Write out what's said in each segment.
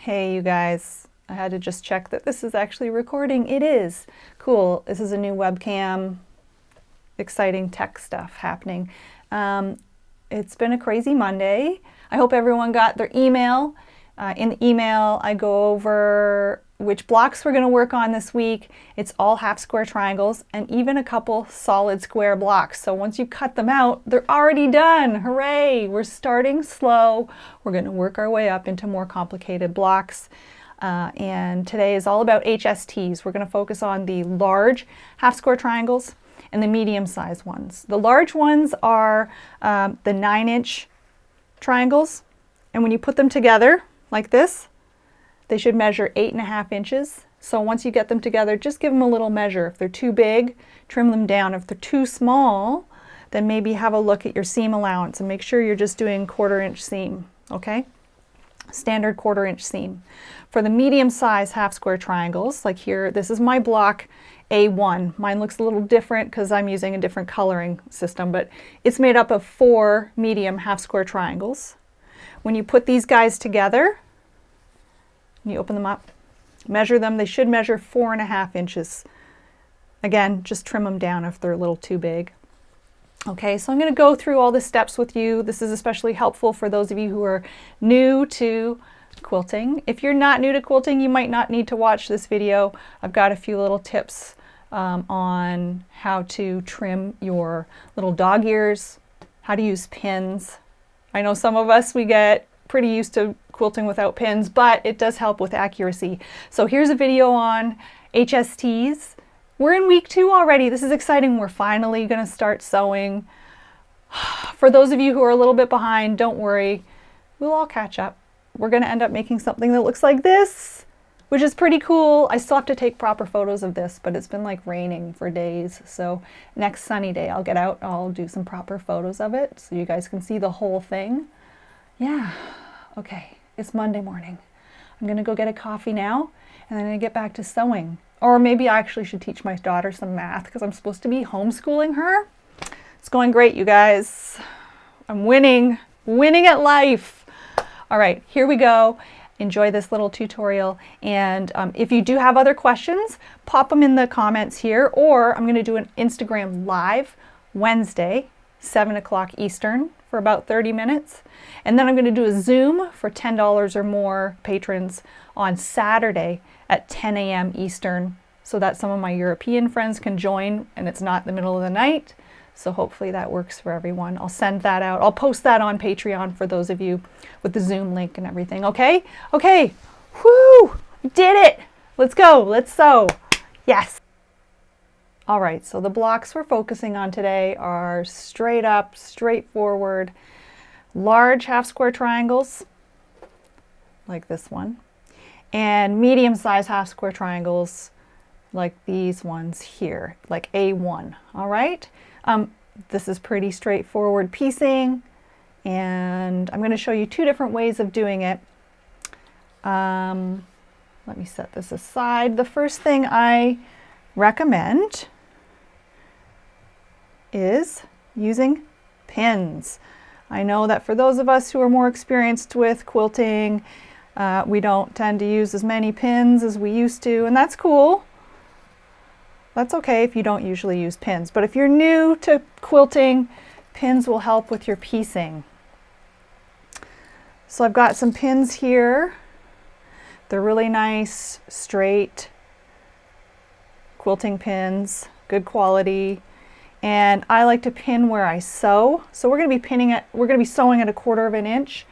Hey, you guys. I had to just check that this is actually recording. It is. Cool. This is a new webcam. Exciting tech stuff happening. It's been a crazy Monday. I hope everyone got their email. In the email, I go over which blocks we're going to work on this week. It's all half square triangles and even a couple solid square blocks. So once you cut them out, they're already done. Hooray! We're starting slow. We're going to work our way up into more complicated blocks. And today is all about HSTs. We're going to focus on the large half square triangles and the medium-sized ones. The large ones are the 9-inch triangles. And when you put them together like this, they should measure 8.5 inches. So once you get them together, just give them a little measure. If they're too big, trim them down. If they're too small, then maybe have a look at your seam allowance and make sure you're just doing 1/4 inch seam, okay? Standard 1/4 inch seam. For the medium-sized half square triangles, like here, this is my block A1. Mine looks a little different because I'm using a different coloring system, but it's made up of 4 medium half square triangles. When you put these guys together, you open them up, measure them. They should measure 4.5 inches. Again, just trim them down if they're a little too big. Okay, so I'm going to go through all the steps with you. This is especially helpful for those of you who are new to quilting. If you're not new to quilting, you might not need to watch this video. I've got a few little tips on how to trim your little dog ears, how to use pins. I know some of us, we get pretty used to quilting without pins, but it does help with accuracy. So here's a video on HSTs. We're in week 2 already. This is exciting. We're finally going to start sewing. For those of you who are a little bit behind, don't worry. We'll all catch up. We're going to end up making something that looks like this, which is pretty cool. I still have to take proper photos of this, but it's been like raining for days. So next sunny day, I'll get out. I'll do some proper photos of it so you guys can see the whole thing. Yeah. Okay. It's Monday morning. I'm going to go get a coffee now, and then I'm going to get back to sewing. Or maybe I actually should teach my daughter some math because I'm supposed to be homeschooling her. It's going great, you guys. I'm winning at life. All right, here we go. Enjoy this little tutorial. And if you do have other questions, pop them in the comments here, or I'm going to do an Instagram live Wednesday, 7 o'clock Eastern for about 30 minutes. And then I'm going to do a Zoom for $10 or more patrons on Saturday at 10 a.m. Eastern so that some of my European friends can join and it's not the middle of the night. So hopefully that works for everyone. I'll send that out. I'll post that on Patreon for those of you with the Zoom link and everything. Okay? Okay. Whoo! Did it! Let's go. Let's sew. Yes. All right. So the blocks we're focusing on today are straight up, straightforward, large half square triangles like this one, and medium-sized half square triangles like these ones here, like A1. All right. This is pretty straightforward piecing, and I'm going to show you 2 different ways of doing it. Let me set this aside. The first thing I recommend is using pins. I know that for those of us who are more experienced with quilting, we don't tend to use as many pins as we used to, and that's cool. That's okay if you don't usually use pins, but if you're new to quilting, pins will help with your piecing. So I've got some pins here. They're really nice, straight quilting pins, good quality. And I like to pin where I sew. So we're going to be sewing at 1/4 inch.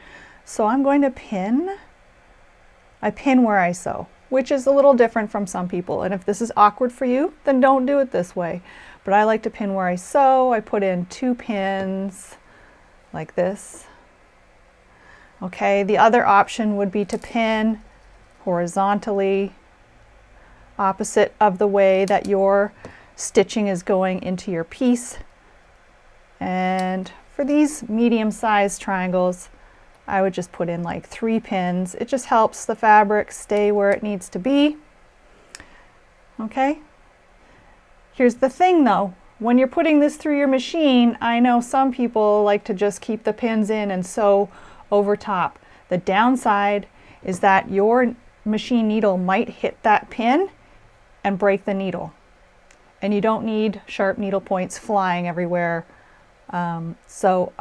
So I'm going to pin. I pin where I sew, which is a little different from some people. And if this is awkward for you, then don't do it this way. But I like to pin where I sew. I put in 2 pins like this. Okay, the other option would be to pin horizontally, opposite of the way that your stitching is going into your piece. And for these medium-sized triangles, I would just put in like 3 pins. It just helps the fabric stay where it needs to be. Okay. Here's the thing though, when you're putting this through your machine, I know some people like to just keep the pins in and sew over top. The downside is that your machine needle might hit that pin and break the needle. And you don't need sharp needle points flying everywhere. So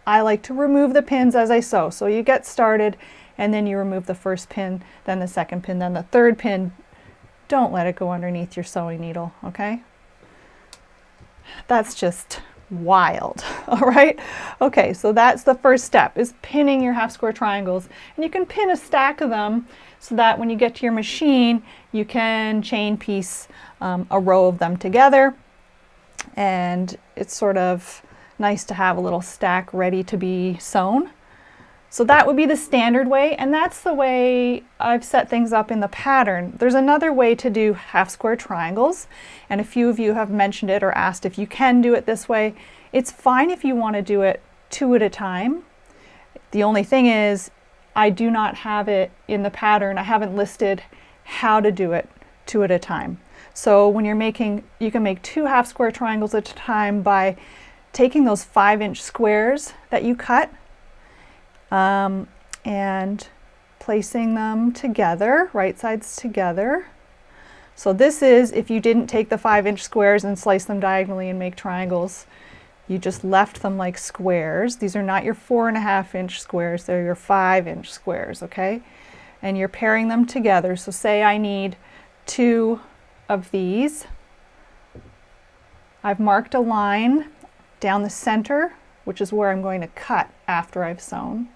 I like to remove the pins as I sew. So you get started and then you remove the first pin, then the second pin, then the third pin. Don't let it go underneath your sewing needle, okay? That's just wild, all right? Okay, so that's the first step, is pinning your half square triangles. And you can pin a stack of them so that when you get to your machine, you can chain piece a row of them together. And it's sort of nice to have a little stack ready to be sewn. So that would be the standard way, and that's the way I've set things up in the pattern. There's another way to do half square triangles, and a few of you have mentioned it or asked if you can do it this way. It's fine if you want to do it 2 at a time. The only thing is, I do not have it in the pattern. I haven't listed how to do it 2 at a time. So when you're making, you can make 2 half square triangles at a time by taking those 5-inch squares that you cut and placing them together, right sides together. So this is if you didn't take the 5-inch squares and slice them diagonally and make triangles. You just left them like squares. These are not your 4.5-inch squares, they're your 5-inch squares, okay? And you're pairing them together. So say I need 2 of these. I've marked a line down the center, which is where I'm going to cut after I've sewn.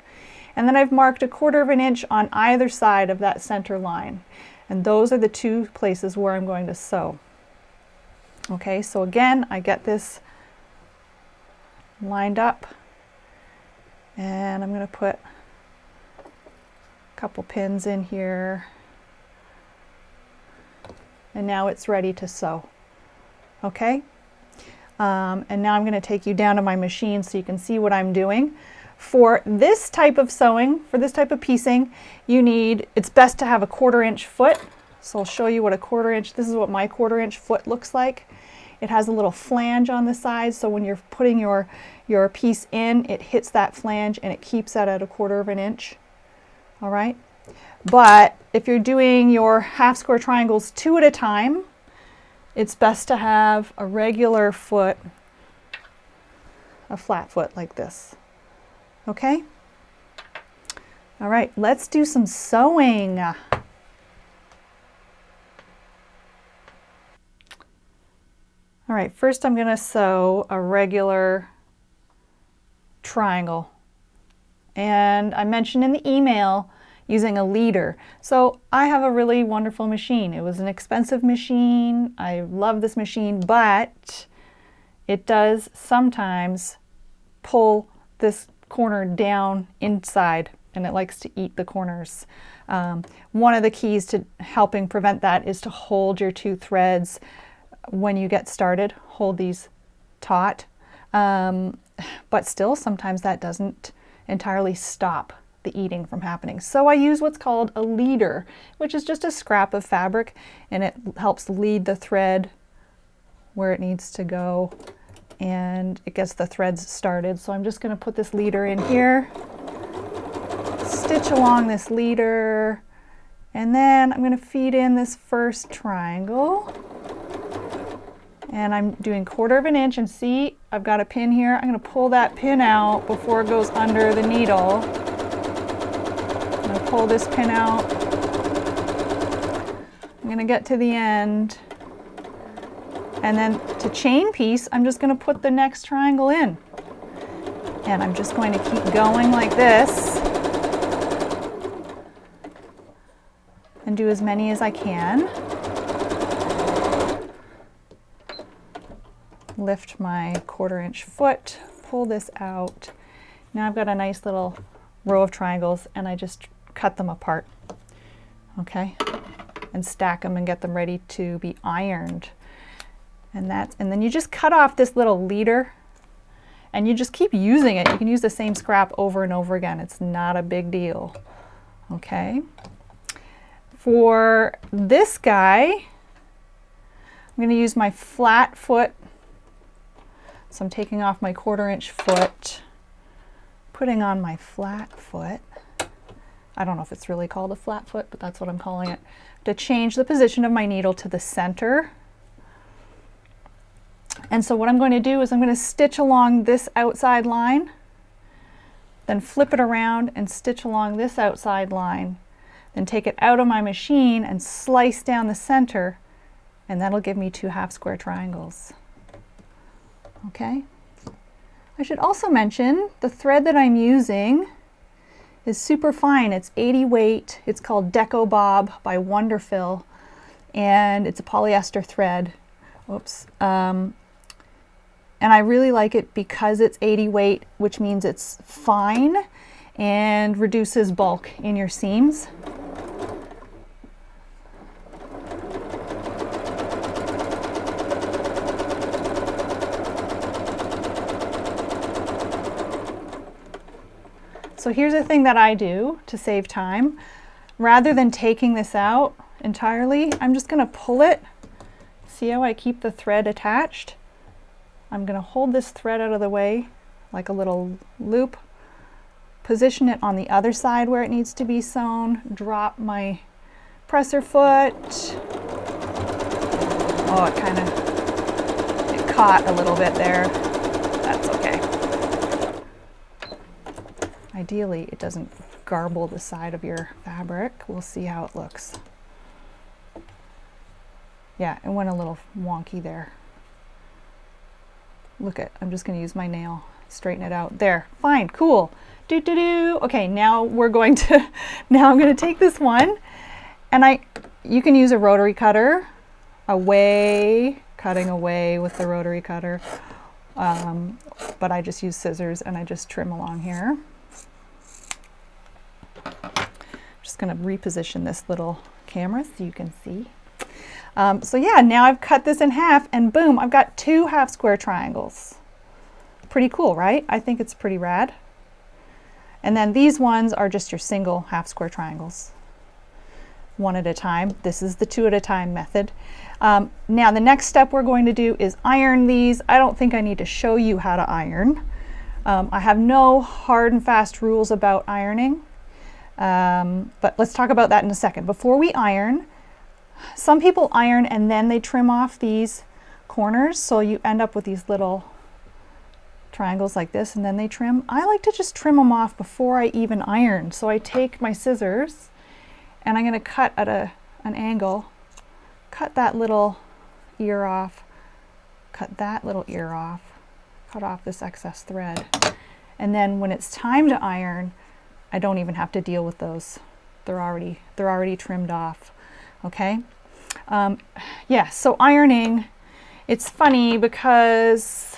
And then I've marked 1/4 inch on either side of that center line. And those are the 2 places where I'm going to sew. Okay, so again, I get this lined up, and I'm going to put a couple pins in here. And now it's ready to sew. Okay? And now I'm going to take you down to my machine so you can see what I'm doing. For this type of sewing, for this type of piecing, you need, it's best to have a 1/4 inch foot. So I'll show you what a 1/4 inch, this is what my 1/4 inch foot looks like. It has a little flange on the side, so when you're putting your piece in, it hits that flange and it keeps that at a 1/4 inch. All right? But if you're doing your half square triangles 2 at a time, it's best to have a regular foot, a flat foot like this. Okay? All right, let's do some sewing. All right, first I'm going to sew a regular triangle. And I mentioned in the email using a leader. So I have a really wonderful machine. It was an expensive machine. I love this machine, but it does sometimes pull this corner down inside, and it likes to eat the corners. One of the keys to helping prevent that is to hold your 2 threads when you get started. Hold these taut, but still sometimes that doesn't entirely stop the eating from happening. So I use what's called a leader, which is just a scrap of fabric, and it helps lead the thread where it needs to go, and it gets the threads started. So I'm just going to put this leader in here, stitch along this leader, and then I'm going to feed in this first triangle. And I'm doing 1/4 inch, and see, I've got a pin here. I'm going to pull that pin out before it goes under the needle. I'm going to pull this pin out. I'm going to get to the end. And then to chain piece, I'm just going to put the next triangle in. And I'm just going to keep going like this and do as many as I can. Lift my 1/4 inch foot, pull this out. Now I've got a nice little row of triangles, and I just cut them apart, okay? And stack them and get them ready to be ironed. And then you just cut off this little leader, and you just keep using it. You can use the same scrap over and over again. It's not a big deal, okay? For this guy, I'm going to use my flat foot. So I'm taking off my 1/4 inch foot, putting on my flat foot, I don't know if it's really called a flat foot, but that's what I'm calling it, to change the position of my needle to the center. And so what I'm going to do is I'm going to stitch along this outside line, then flip it around and stitch along this outside line, then take it out of my machine and slice down the center, and that'll give me 2 half square triangles. Okay? I should also mention the thread that I'm using is super fine. It's 80 weight. It's called Deco Bob by Wonderfil, and it's a polyester thread. Oops. And I really like it because it's 80 weight, which means it's fine and reduces bulk in your seams. So here's the thing that I do to save time. Rather than taking this out entirely, I'm just going to pull it. See how I keep the thread attached? I'm going to hold this thread out of the way like a little loop, position it on the other side where it needs to be sewn, drop my presser foot. Oh, it caught a little bit there. That's okay. Ideally, it doesn't garble the side of your fabric. We'll see how it looks. Yeah, it went a little wonky there. Look at, I'm just going to use my nail, straighten it out. There, fine, cool. Okay, now we're going to, now I'm going to take this one, and you can use a rotary cutter, cutting away with the rotary cutter, but I just use scissors and I just trim along here. Just going to reposition this little camera so you can see. So yeah, now I've cut this in half and boom, I've got 2 half square triangles. Pretty cool, right? I think it's pretty rad. And then these ones are just your single half square triangles. One at a time. This is the 2 at a time method. Now the next step we're going to do is iron these. I don't think I need to show you how to iron. I have no hard and fast rules about ironing. But let's talk about that in a second. Before we iron, some people iron and then they trim off these corners, so you end up with these little triangles like this, and then they trim. I like to just trim them off before I even iron. So I take my scissors and I'm going to cut at an angle, cut that little ear off, cut that little ear off, cut off this excess thread, and then when it's time to iron, I don't even have to deal with those. They're already trimmed off. Okay. Yeah, so ironing, it's funny because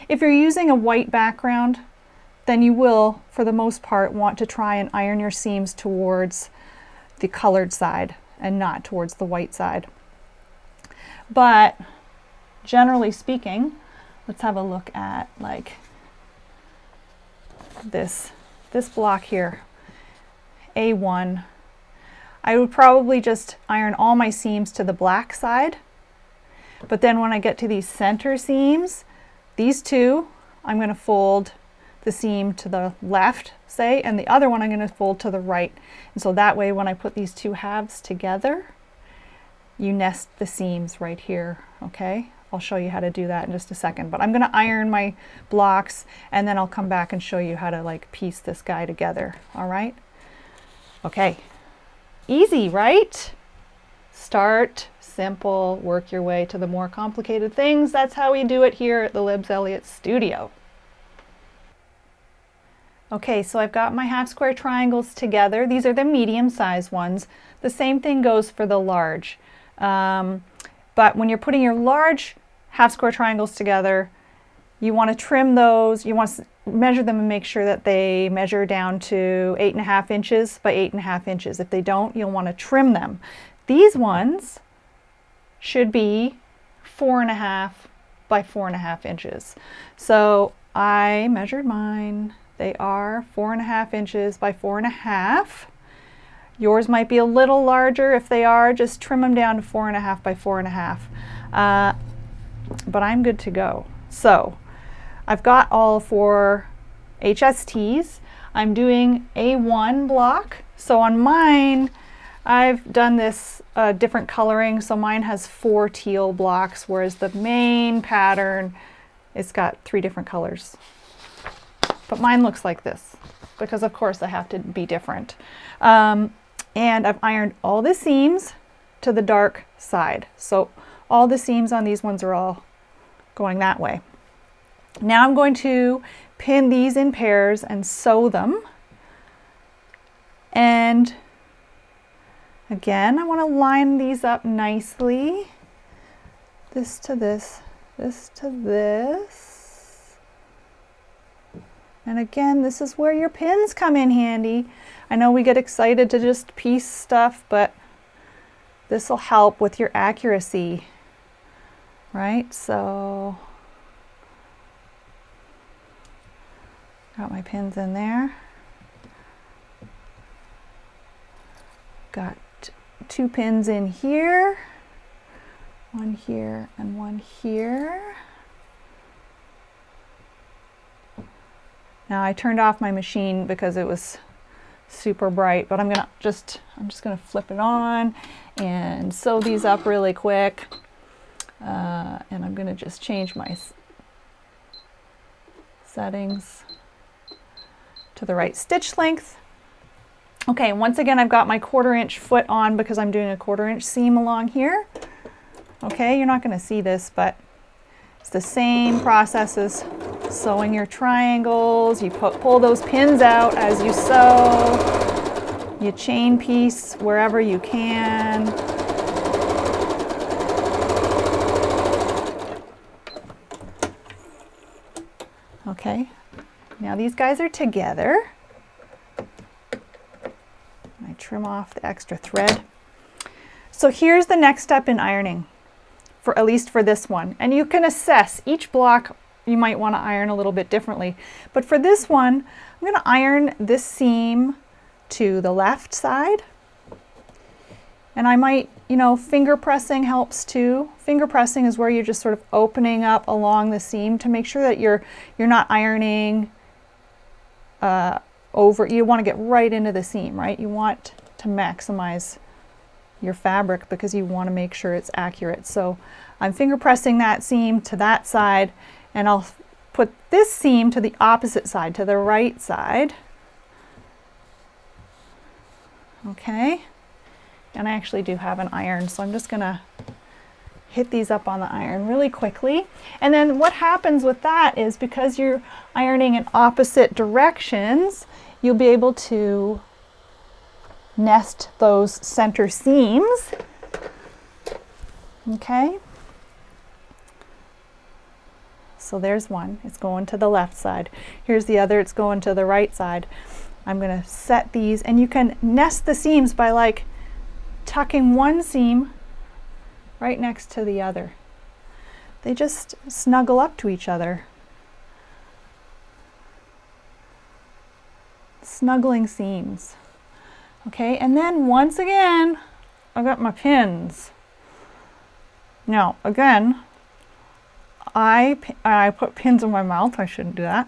if you're using a white background, then you will, for the most part, want to try and iron your seams towards the colored side and not towards the white side. But generally speaking, let's have a look at like this block here, A1. I would probably just iron all my seams to the black side, but then when I get to these center seams, these 2, I'm going to fold the seam to the left, say, and the other one I'm going to fold to the right. And so that way when I put these 2 halves together, you nest the seams right here, okay? I'll show you how to do that in just a second, but I'm going to iron my blocks and then I'll come back and show you how to like piece this guy together, all right? Okay. Easy, right? Start simple, work your way to the more complicated things. That's how we do it here at the Libs Elliott Studio. Okay, so I've got my half square triangles together. These are the medium-sized ones. The same thing goes for the large. But when you're putting your large half square triangles together, you want to trim those. You want to measure them and make sure that they measure down to 8.5 inches by 8.5 inches. If they don't, you'll want to trim them. These ones should be 4.5 by 4.5 inches. So I measured mine. They are 4.5 inches by 4.5. Yours might be a little larger. If they are, just trim them down to 4.5 by 4.5. But I'm good to go. So I've got all 4 HSTs. I'm doing A1 block So on mine, I've done this different coloring. So mine has 4 teal blocks, whereas the main pattern, it's got 3 different colors. But mine looks like this because of course I have to be different. And I've ironed all the seams to the dark side. So all the seams on these ones are all going that way. Now I'm going to pin these in pairs and sew them. And again, I want to line these up nicely. This to this, this to this. And again, this is where your pins come in handy. I know we get excited to just piece stuff, but this will help with your accuracy, right? So, got my pins in there. Got 2 pins in here, one here and one here. Now I turned off my machine because it was super bright, but I'm just gonna flip it on and sew these up really quick. And I'm gonna just change my settings to the right stitch length. Okay, once again, I've got my 1/4 inch foot on because I'm doing a 1/4 inch seam along here. Okay, you're not gonna see this, but it's the same process as sewing your triangles. You pull those pins out as you sew. You chain piece wherever you can. Okay, now these guys are together. I trim off the extra thread. So here's the next step in ironing, for at least for this one. And you can assess each block. You might want to iron a little bit differently. But for this one, I'm going to iron this seam to the left side. And I might, you know, finger pressing helps too. Finger pressing is where you're just sort of opening up along the seam to make sure that you're not ironing over. You want to get right into the seam, right? You want to maximize your fabric because you want to make sure it's accurate. So I'm finger pressing that seam to that side, and I'll put this seam to the opposite side, to the right side. Okay, and I actually do have an iron, so I'm just gonna hit these up on the iron really quickly. And then what happens with that is, because you're ironing in opposite directions, you'll be able to nest those center seams. Okay, so there's one, it's going to the left side. Here's the other, it's going to the right side. I'm going to set these, and you can nest the seams by like tucking one seam right next to the other. They just snuggle up to each other. Snuggling seams. Okay, and then once again, I got my pins. Now, again, I put pins in my mouth. I shouldn't do that.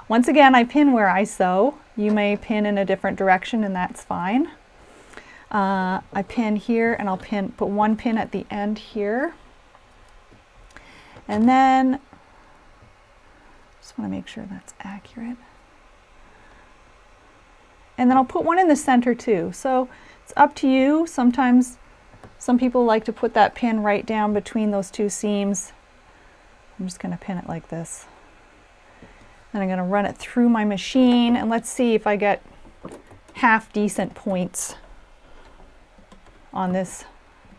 Once again, I pin where I sew. You may pin in a different direction, and that's fine. I pin here, and I'll put one pin at the end here. And then, just want to make sure that's accurate. And then I'll put one in the center too. So it's up to you. Sometimes some people like to put that pin right down between those two seams. I'm just going to pin it like this. Then I'm going to run it through my machine, and let's see if I get half decent points on this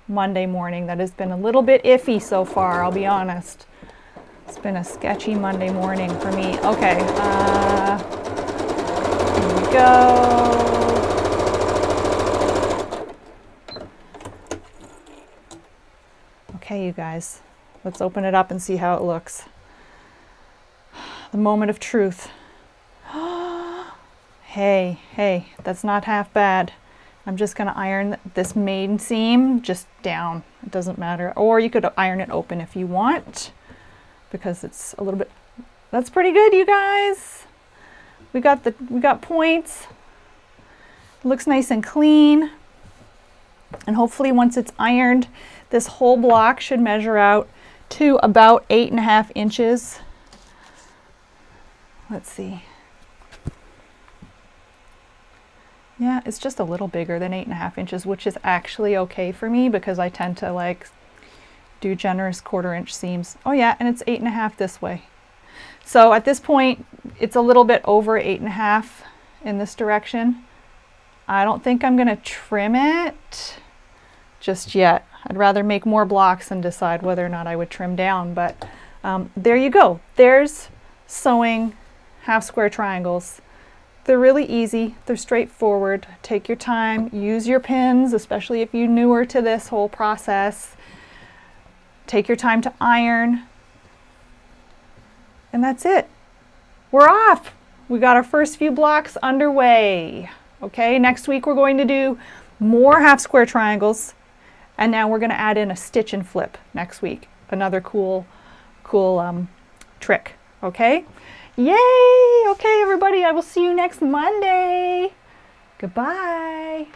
Monday morning. That has been a little bit iffy so far, I'll be honest. It's been a sketchy Monday morning for me. Okay, here we go. Okay, you guys, let's open it up and see how it looks. The moment of truth. Hey, that's not half bad. I'm just going to iron this main seam just down. It doesn't matter. Or you could iron it open if you want, because it's a little bit, that's pretty good, you guys. We got points. looks nice and clean. And hopefully once it's ironed, this whole block should measure out to about 8.5 inches. Let's see. Yeah, it's just a little bigger than 8.5 inches, which is actually okay for me because I tend to like do generous 1/4 inch seams. Oh yeah, and it's 8.5 this way. So at this point, it's a little bit over 8.5 in this direction. I don't think I'm gonna trim it just yet. I'd rather make more blocks and decide whether or not I would trim down, but there you go. There's sewing half square triangles. They're really easy, they're straightforward. Take your time, use your pins, especially if you're newer to this whole process. Take your time to iron. And that's it. We're off. We got our first few blocks underway. Okay, next week we're going to do more half square triangles, and now we're going to add in a stitch and flip next week. Another cool trick. Okay? Yay! Okay, everybody, I will see you next Monday. Goodbye.